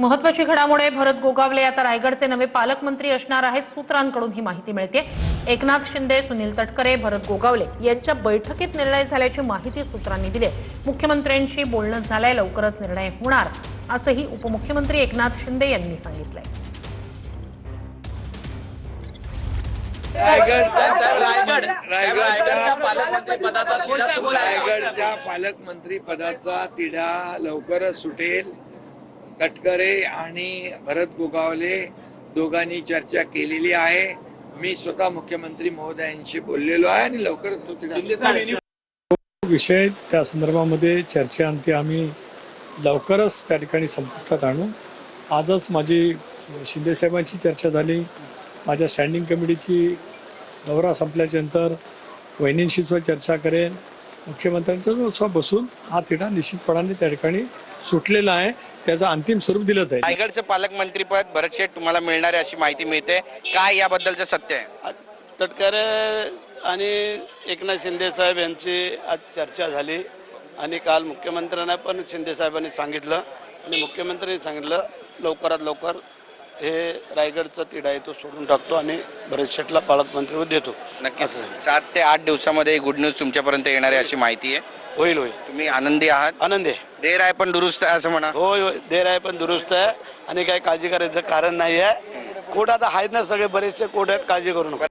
महत्त्वाची घडामोड आहे। भरत गोगावले आता रायगडचे नवे पालकमंत्री असणार आहेत। सूत्रांकडून ही माहिती मिळते। एकनाथ शिंदे, सुनील तटकरे, भरत गोगावले यांच्या बैठकीत निर्णय झाल्याची माहिती सूत्रांनी दिली। मुख्यमंत्र्यांशी बोलणं झालंय, लवकरच निर्णय होणार असंही उपमुख्यमंत्री एकनाथ शिंदे यांनी सांगितलंय। रायगडच्या पालकमंत्री पदाचा तिढा लवकरच सुटेल। तटकरे आणि भरत गोगावले दोघांनी चर्चा केलेली आहे। मी स्वतः मुख्यमंत्री महोदयांशी बोललेलो आहे आणि लवकरच तो तिढा विषय त्या संदर्भामध्ये चर्चेअंती आम्ही लवकरच त्या ठिकाणी संपुष्टात आणू। आजच माझी शिंदे साहेबांची चर्चा झाली। माझ्या स्टँडिंग कमिटीची दौरा संपल्याच्या नंतर वहिनींशी सुद्धा चर्चा करेन। मुख्यमंत्र्यांचा सुद्धा बसून हा तिढा निश्चितपणाने त्या ठिकाणी सुटलेला आहे, त्याचं अंतिम स्वरूप दिलं जाईल। रायगडचं पालकमंत्रीपद भरत शेठ तुम्हाला मिळणार आहे अशी माहिती मिळते, काय याबद्दलचं सत्य आहे? तटकरे आणि एकनाथ शिंदे साहेब यांची आज चर्चा झाली आणि काल मुख्यमंत्र्यांना पण शिंदे साहेबांनी सांगितलं आणि मुख्यमंत्र्यांनी सांगितलं लवकरात लवकर हे रायगडचा तिढा आहे तो सोडून टाकतो आणि भरत शेठला पालकमंत्रीपद देतो। नक्कीच 7 ते 8 दिवसामध्ये गुड न्यूज तुमच्यापर्यंत येणार आहे अशी माहिती आहे। होईल होईल, तुम्ही आनंदी आहात? आनंदी आहे। देर आहे पण दुरुस्त आहे असं म्हणा। होय होय, देर आहे पण दुरुस्त आहे आणि काही काळजी करायचं कारण नाही आहे। कोर्ट आता आहेत ना, सगळे बरेचसे कोर्ट आहेत, काळजी करू नका।